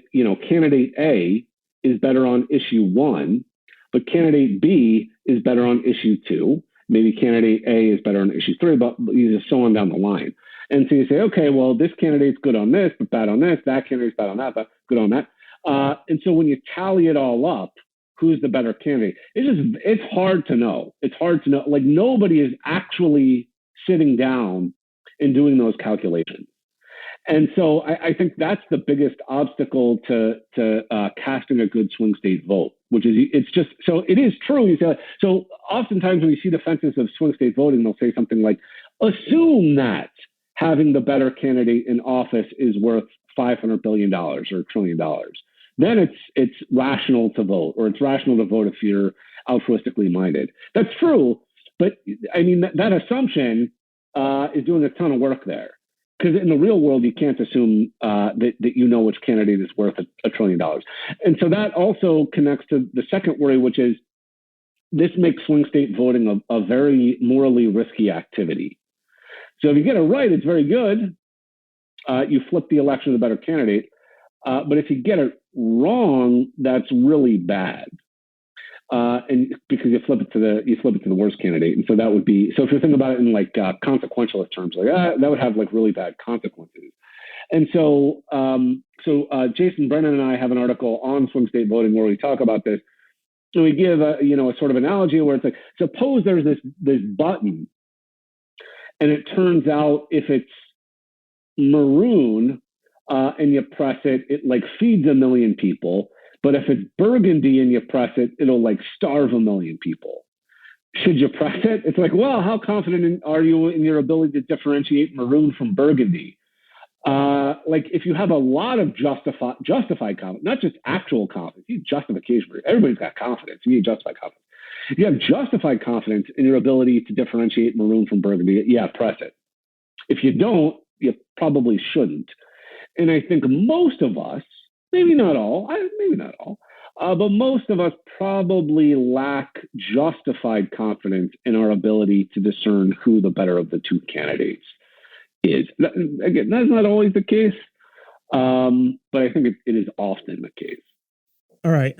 candidate A is better on issue 1, but candidate B is better on issue 2. Maybe candidate A is better on issue 3, but just so on down the line. And so you say, okay, well, this candidate's good on this, but bad on this. That candidate's bad on that, but good on that. And so when you tally it all up, who's the better candidate? It's hard to know. It's hard to know. Like, nobody is actually sitting down and doing those calculations. And so I think that's the biggest obstacle to casting a good swing state vote, which is, it's just, so it is true. So oftentimes when you see defenses of swing state voting, they'll say something like, assume that having the better candidate in office is worth $500 billion or $1 trillion. Then it's rational to vote, or it's rational to vote if you're altruistically minded. That's true, but I mean, that assumption is doing a ton of work there. Because in the real world, you can't assume that which candidate is worth $1 trillion. And so that also connects to the second worry, which is this makes swing state voting a very morally risky activity. So if you get it right, it's very good. You flip the election to the better candidate. But if you get it wrong, that's really bad. And because you flip it to the worst candidate. And so that would be, so if you think about it in like consequentialist terms, like that would have like really bad consequences. And so, Jason Brennan and I have an article on swing state voting where we talk about this. So we give a sort of analogy where it's like, suppose there's this button, and it turns out if it's maroon and you press it, it like feeds 1 million people. But if it's burgundy and you press it, it'll like starve 1 million people. Should you press it? It's like, well, how confident are you in your ability to differentiate maroon from burgundy? Like, if you have a lot of justified confidence, not just actual confidence, you need justification. Everybody's got confidence. You need justified confidence. If you have justified confidence in your ability to differentiate maroon from burgundy, yeah, press it. If you don't, you probably shouldn't. And I think most of us, maybe not all, but most of us probably lack justified confidence in our ability to discern who the better of the two candidates is. Again, that's not always the case, but I think it is often the case. All right.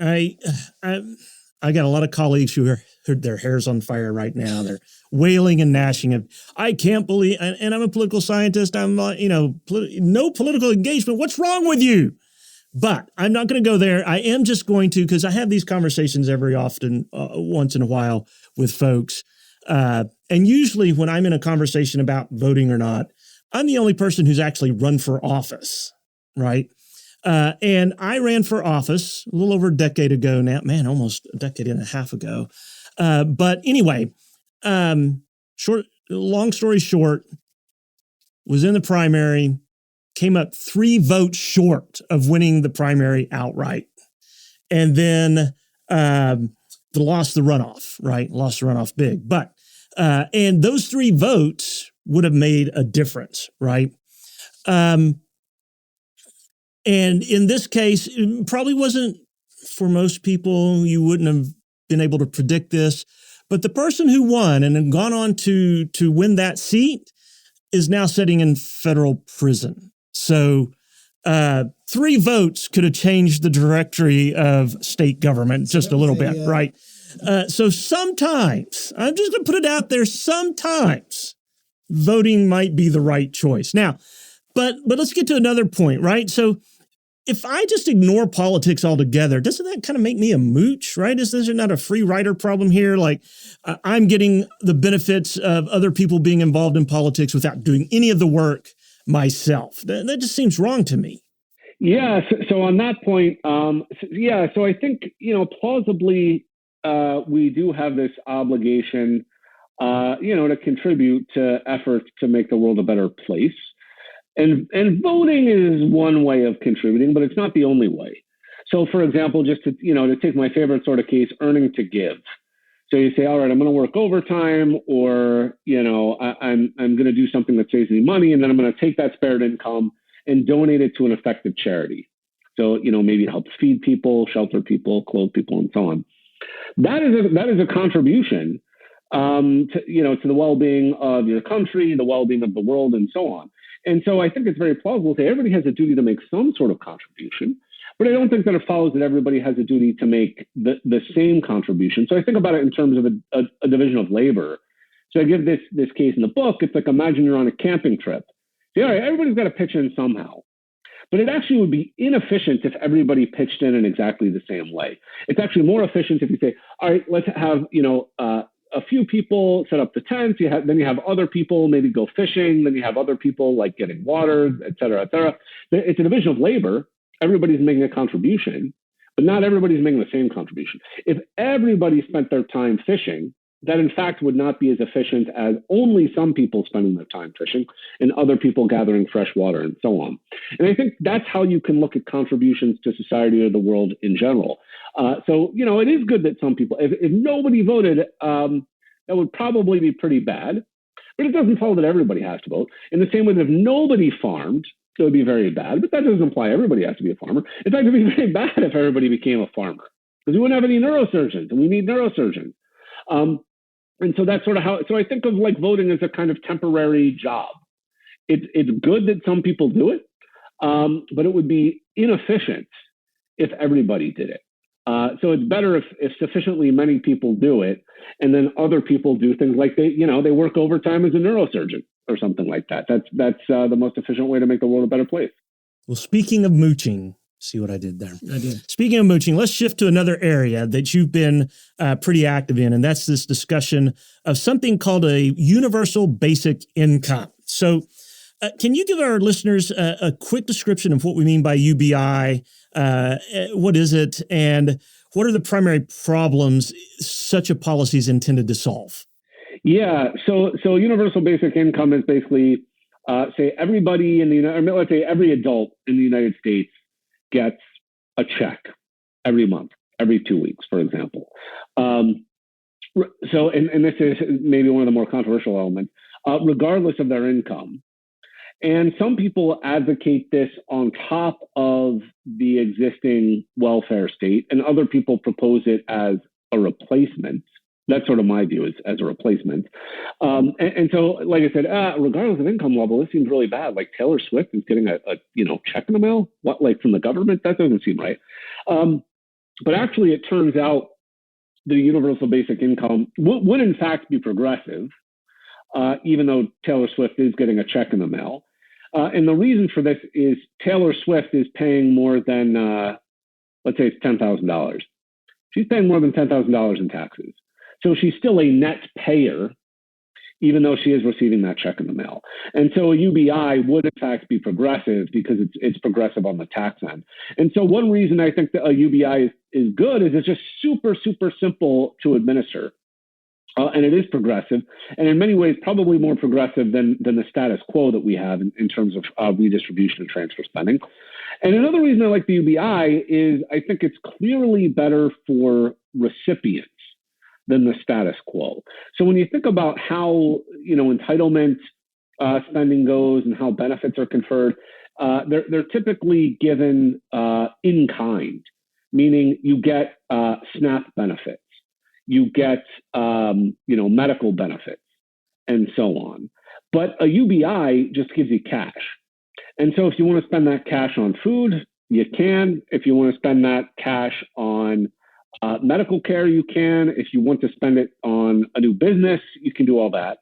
I got a lot of colleagues who are their hair's on fire right now. They're wailing and gnashing of, I can't believe, and I'm a political scientist. I'm no political engagement. What's wrong with you? But I'm not going to go there. I am just going to, because I have these conversations every often, once in a while with folks. And usually when I'm in a conversation about voting or not, I'm the only person who's actually run for office, right? And I ran for office a little over a decade ago now, almost a decade and a half ago. But anyway, long story short, was in the primary, came up 3 votes short of winning the primary outright. And then lost the runoff, right? Lost the runoff big. But, and those 3 votes would have made a difference, right? And in this case, it probably wasn't, for most people, you wouldn't have been able to predict this. But the person who won and had gone on to win that seat is now sitting in federal prison. So 3 votes could have changed the directory of state government just a little bit, right? So sometimes, I'm just going to put it out there, sometimes voting might be the right choice. Now, but let's get to another point, right? So if I just ignore politics altogether, doesn't that kind of make me a mooch, right? Is there not a free rider problem here? Like I'm getting the benefits of other people being involved in politics without doing any of the work myself. That just seems wrong to me. Yeah. So on that point, so I think, plausibly, we do have this obligation, to contribute to efforts to make the world a better place. And voting is one way of contributing, but it's not the only way. So, for example, just to take my favorite sort of case, earning to give. So you say, all right, I'm going to work overtime, or I'm going to do something that saves me money, and then I'm going to take that spared income and donate it to an effective charity. So maybe it helps feed people, shelter people, clothe people, and so on. That is a contribution to the well-being of your country, the well-being of the world, and so on. And so I think it's very plausible to say everybody has a duty to make some sort of contribution, but I don't think that it follows that everybody has a duty to make the same contribution. So I think about it in terms of a division of labor. So I give this case in the book. It's like, imagine you're on a camping trip. So, all right, everybody's got to pitch in somehow. But it actually would be inefficient if everybody pitched in exactly the same way. It's actually more efficient if you say, all right, let's have, a few people set up the tents. Then you have other people maybe go fishing. Then you have other people like getting water, et cetera, et cetera. It's a division of labor. Everybody's making a contribution, but not everybody's making the same contribution. If everybody spent their time fishing, that in fact would not be as efficient as only some people spending their time fishing and other people gathering fresh water and so on. And I think that's how you can look at contributions to society or the world in general. So it is good that some people, if nobody voted, that would probably be pretty bad, but it doesn't follow that everybody has to vote. In the same way that if nobody farmed, it would be very bad, but that doesn't imply everybody has to be a farmer. In fact, it would be very bad if everybody became a farmer, because we wouldn't have any neurosurgeons, and we need neurosurgeons. And so that's sort of how, so I think of like voting as a kind of temporary job. It's good that some people do it, but it would be inefficient if everybody did it. So it's better if sufficiently many people do it, and then other people do things like they work overtime as a neurosurgeon or something like that. That's the most efficient way to make the world a better place. Well, speaking of mooching, see what I did there? I did. Speaking of mooching, let's shift to another area that you've been pretty active in, and that's this discussion of something called a universal basic income. So can you give our listeners a quick description of what we mean by UBI? What is it? And what are the primary problems such a policy is intended to solve? Yeah. So universal basic income is basically, say everybody in let's say every adult in the United States gets a check every month, every 2 weeks, for example. So, and this is maybe one of the more controversial elements, regardless of their income. And some people advocate this on top of the existing welfare state, and other people propose it as a replacement. That's sort of my view, as a replacement. And so, like I said, regardless of income level, this seems really bad. Like Taylor Swift is getting a check in the mail, like from the government? That doesn't seem right. But actually, it turns out the universal basic income would in fact be progressive, even though Taylor Swift is getting a check in the mail. And the reason for this is Taylor Swift is paying more than, let's say it's $10,000. She's paying more than $10,000 in taxes. So she's still a net payer, even though she is receiving that check in the mail. And so a UBI would in fact be progressive because it's progressive on the tax end. And so one reason I think that a UBI is good is it's just super, super simple to administer. And it is progressive, and in many ways, probably more progressive than the status quo that we have in terms of redistribution and transfer spending. And another reason I like the UBI is I think it's clearly better for recipients than the status quo. So when you think about how entitlement spending goes and how benefits are conferred, they're typically given in kind, meaning you get SNAP benefits. You get, medical benefits and so on. But a UBI just gives you cash. And so if you want to spend that cash on food, you can. If you want to spend that cash on medical care, you can. If you want to spend it on a new business, you can do all that.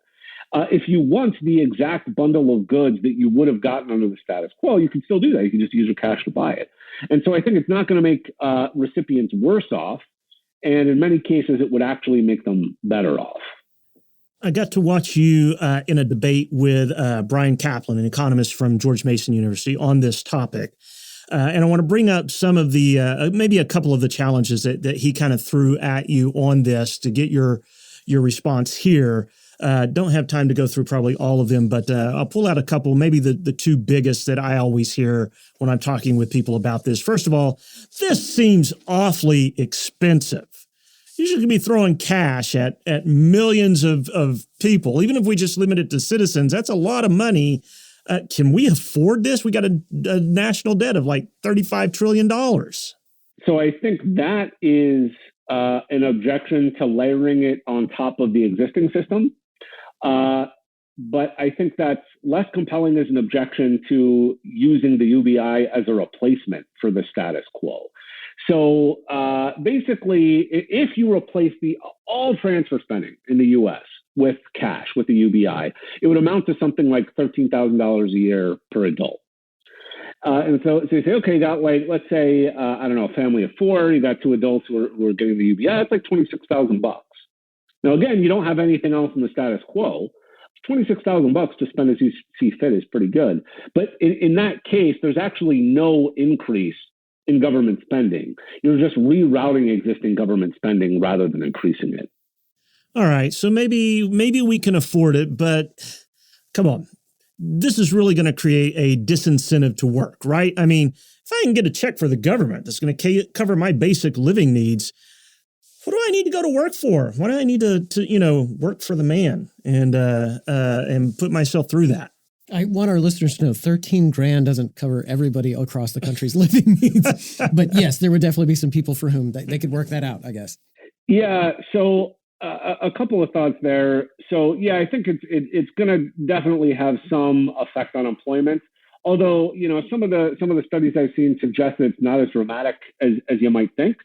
If you want the exact bundle of goods that you would have gotten under the status quo, you can still do that. You can just use your cash to buy it. And so I think it's not going to make recipients worse off. And in many cases, it would actually make them better off. I got to watch you in a debate with Brian Kaplan, an economist from George Mason University, on this topic. And I want to bring up some of the, maybe a couple of the challenges that he kind of threw at you on this to get your response here. Don't have time to go through probably all of them, but I'll pull out a couple, maybe the two biggest that I always hear when I'm talking with people about this. First of all, this seems awfully expensive. You should be throwing cash at millions of people. Even if we just limit it to citizens, that's a lot of money. Can we afford this? We got a national debt of like $35 trillion. So I think that is an objection to layering it on top of the existing system. But I think that's less compelling as an objection to using the UBI as a replacement for the status quo. So basically, if you replace all transfer spending in the U.S. with cash, with the UBI, it would amount to something like $13,000 a year per adult. And so you say, okay, you got like, let's say, I don't know, a family of four, you got two adults who are getting the UBI, it's like $26,000. Now, again, you don't have anything else in the status quo. $26,000 to spend as you see fit is pretty good. But in that case, there's actually no increase in government spending. You're just rerouting existing government spending rather than increasing it. All right. So maybe we can afford it, but come on. This is really going to create a disincentive to work, right? I mean, if I can get a check for the government that's going to cover my basic living needs, what do I need to go to work for? Why do I need to work for the man and put myself through that? I want our listeners to know $13,000 doesn't cover everybody across the country's living needs. But yes, there would definitely be some people for whom they could work that out, I guess. Yeah. So a couple of thoughts there. So yeah, I think it's going to definitely have some effect on employment. Although, some of the studies I've seen suggest that it's not as dramatic as you might think.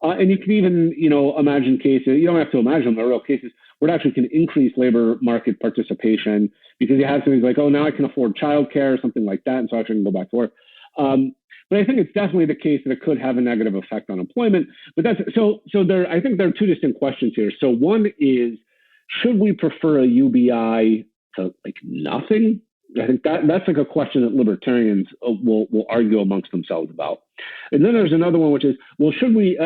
And you can even, imagine cases, you don't have to imagine them, they're real cases, where it actually can increase labor market participation because you have things like, oh, now I can afford childcare or something like that, and so I can go back to work. But I think it's definitely the case that it could have a negative effect on employment. But that's there. I think there are two distinct questions here. So one is, should we prefer a UBI to like nothing? I think that's like a question that libertarians will argue amongst themselves about. And then there's another one, which is, well, should we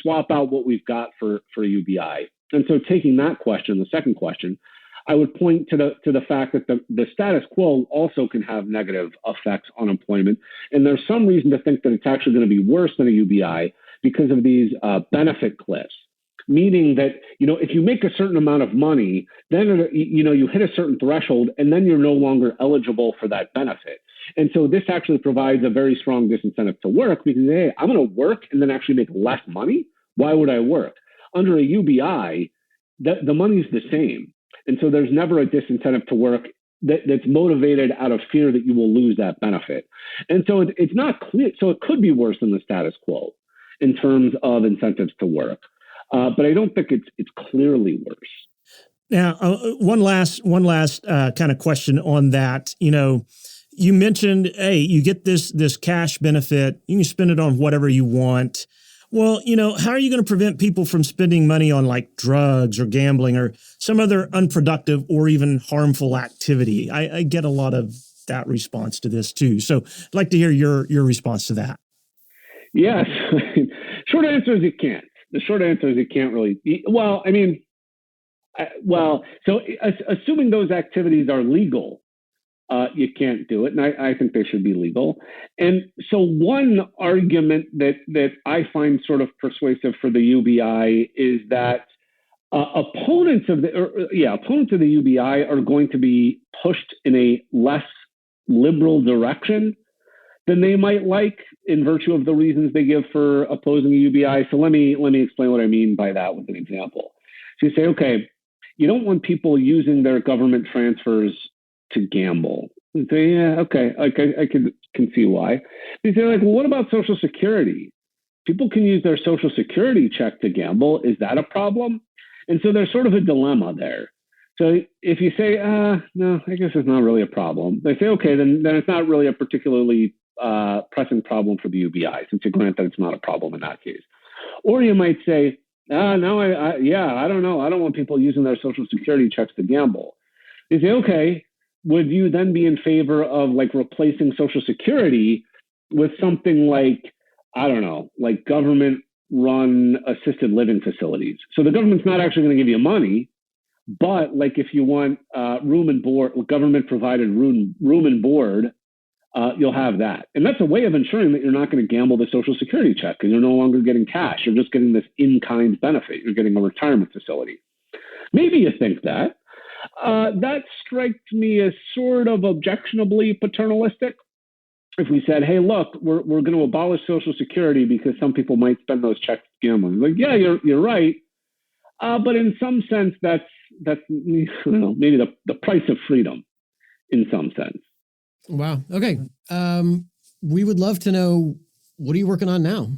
swap out what we've got for UBI? And so taking that question, the second question, I would point to the fact that the status quo also can have negative effects on employment. And there's some reason to think that it's actually going to be worse than a UBI because of these benefit cliffs. Meaning that, if you make a certain amount of money, then, you hit a certain threshold and then you're no longer eligible for that benefit. And so this actually provides a very strong disincentive to work because, hey, I'm going to work and then actually make less money. Why would I work? Under a UBI, the money's the same. And so there's never a disincentive to work that's motivated out of fear that you will lose that benefit. And so it's not clear. So it could be worse than the status quo in terms of incentives to work. But I don't think it's clearly worse. Now, one last kind of question on that. You mentioned, hey, you get this cash benefit, you can spend it on whatever you want. Well, how are you going to prevent people from spending money on like drugs or gambling or some other unproductive or even harmful activity? I get a lot of that response to this too. So I'd like to hear your response to that. Yes. Short answer is you can't. The short answer is you can't really. Well, so assuming those activities are legal, you can't do it. And I think they should be legal. And so one argument that I find sort of persuasive for the UBI is that opponents of the UBI are going to be pushed in a less liberal direction than they might like in virtue of the reasons they give for opposing a UBI. So let me explain what I mean by that with an example. So you say, okay, you don't want people using their government transfers to gamble. And say, yeah, okay, like I can see why. They say, like, well, what about Social Security? People can use their Social Security check to gamble. Is that a problem? And so there's sort of a dilemma there. So if you say, no, I guess it's not really a problem, they say, okay, then it's not really a particularly pressing problem for the UBI, since you grant that it's not a problem in that case. Or you might say, no, I don't know. I don't want people using their Social Security checks to gamble. They say, okay, would you then be in favor of like replacing Social Security with something like, I don't know, like government run assisted living facilities? So the government's not actually going to give you money, but like if you want room and board, government provided room and board, you'll have that. And that's a way of ensuring that you're not going to gamble the Social Security check, because you're no longer getting cash. You're just getting this in-kind benefit. You're getting a retirement facility. Maybe you think that. That strikes me as sort of objectionably paternalistic. If we said, hey, look, we're going to abolish Social Security because some people might spend those checks gambling. Like, yeah, you're right. But in some sense, that's I don't know, maybe the price of freedom in some sense. Wow. Okay. We would love to know, what are you working on now?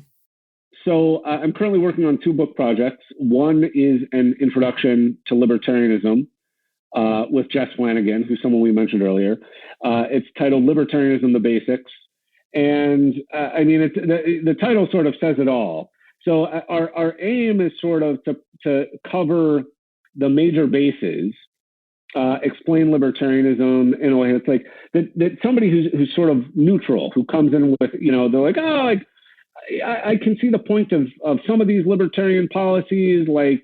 So I'm currently working on 2 book projects. One is an introduction to libertarianism with Jess Flanagan, who's someone we mentioned earlier. It's titled Libertarianism, the Basics. And I mean, the title sort of says it all. So our aim is sort of to cover the major bases, explain libertarianism in a way that's like that somebody who's sort of neutral, who comes in with, they're like, oh, like I can see the point of some of these libertarian policies, like,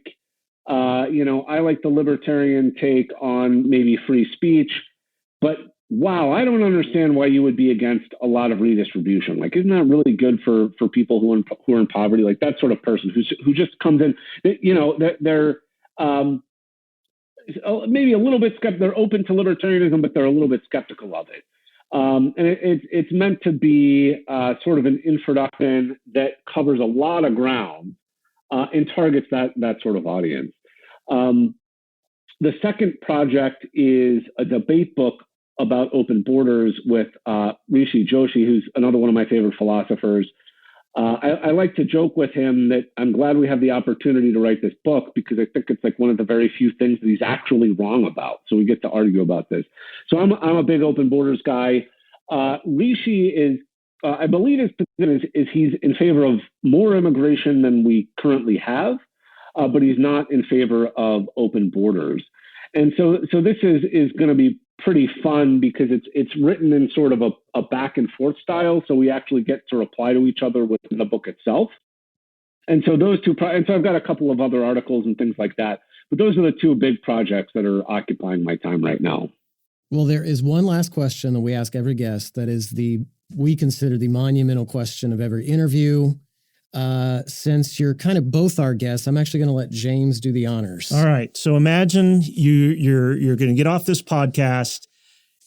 I like the libertarian take on maybe free speech, but wow, I don't understand why you would be against a lot of redistribution. Like, isn't that really good for people who are in poverty? Like that sort of person who just comes in, they're maybe a little bit skeptical. They're open to libertarianism, but they're a little bit skeptical of it. And it's meant to be sort of an introduction that covers a lot of ground and targets that sort of audience. The second project is a debate book about open borders with Rishi Joshi, who's another one of my favorite philosophers. I like to joke with him that I'm glad we have the opportunity to write this book, because I think it's like one of the very few things that he's actually wrong about. So we get to argue about this. So I'm a big open borders guy. Rishi is, I believe his position is he's in favor of more immigration than we currently have, but he's not in favor of open borders. And so this is going to be pretty fun, because it's written in sort of a back and forth style. So we actually get to reply to each other within the book itself. And so and so I've got a couple of other articles and things like that, but those are the 2 big projects that are occupying my time right now. Well, there is one last question that we ask every guest. That is we consider the monumental question of every interview. Since you're kind of both our guests, I'm actually going to let James do the honors. All right. So imagine you're going to get off this podcast.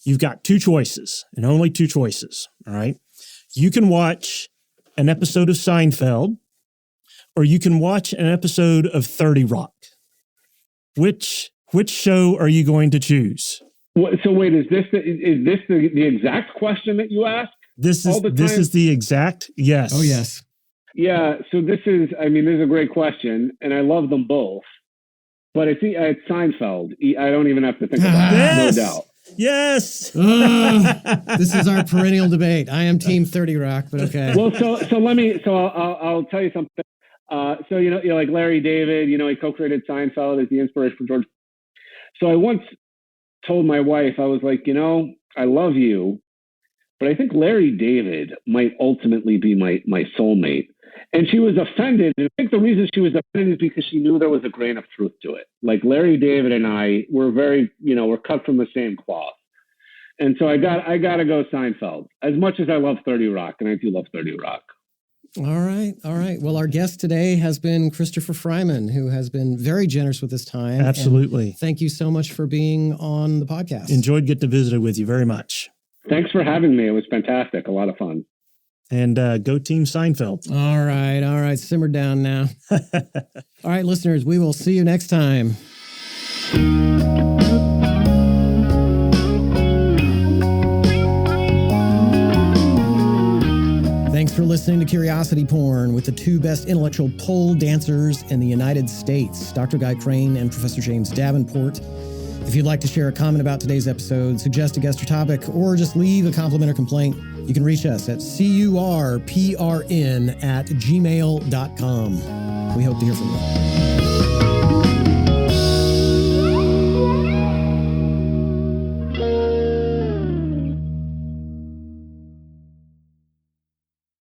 You've got 2 choices, and only 2 choices. All right. You can watch an episode of Seinfeld, or you can watch an episode of 30 Rock. Which show are you going to choose? So wait, is this the exact question that you asked? This is the exact, yes. Oh, yes. Yeah, so this is a great question, and I love them both, but it's Seinfeld. I don't even have to think about it, no doubt. Yes. This is our perennial debate. I am Team 30 Rock, but okay. Well, I'll tell you something. So like Larry David, he co-created Seinfeld as the inspiration for George. So I once told my wife, I was like, I love you, but I think Larry David might ultimately be my soulmate. And she was offended. And I think the reason she was offended is because she knew there was a grain of truth to it. Like Larry David and I were very, we're cut from the same cloth. And so I got to go Seinfeld, as much as I love 30 Rock, and I do love 30 Rock. All right. Well, our guest today has been Christopher Freiman, who has been very generous with his time. Absolutely. Thank you so much for being on the podcast. Enjoyed getting to visit with you very much. Thanks for having me. It was fantastic. A lot of fun. And go Team Seinfeld. All right. Simmer down now. All right, listeners, we will see you next time. for listening to Curiosity Porn with the two best intellectual pole dancers in the United States, Dr. Guy Crane and Professor James Davenport. If you'd like to share a comment about today's episode, suggest a guest or topic, or just leave a compliment or complaint, you can reach us at curprn@gmail.com. We hope to hear from you.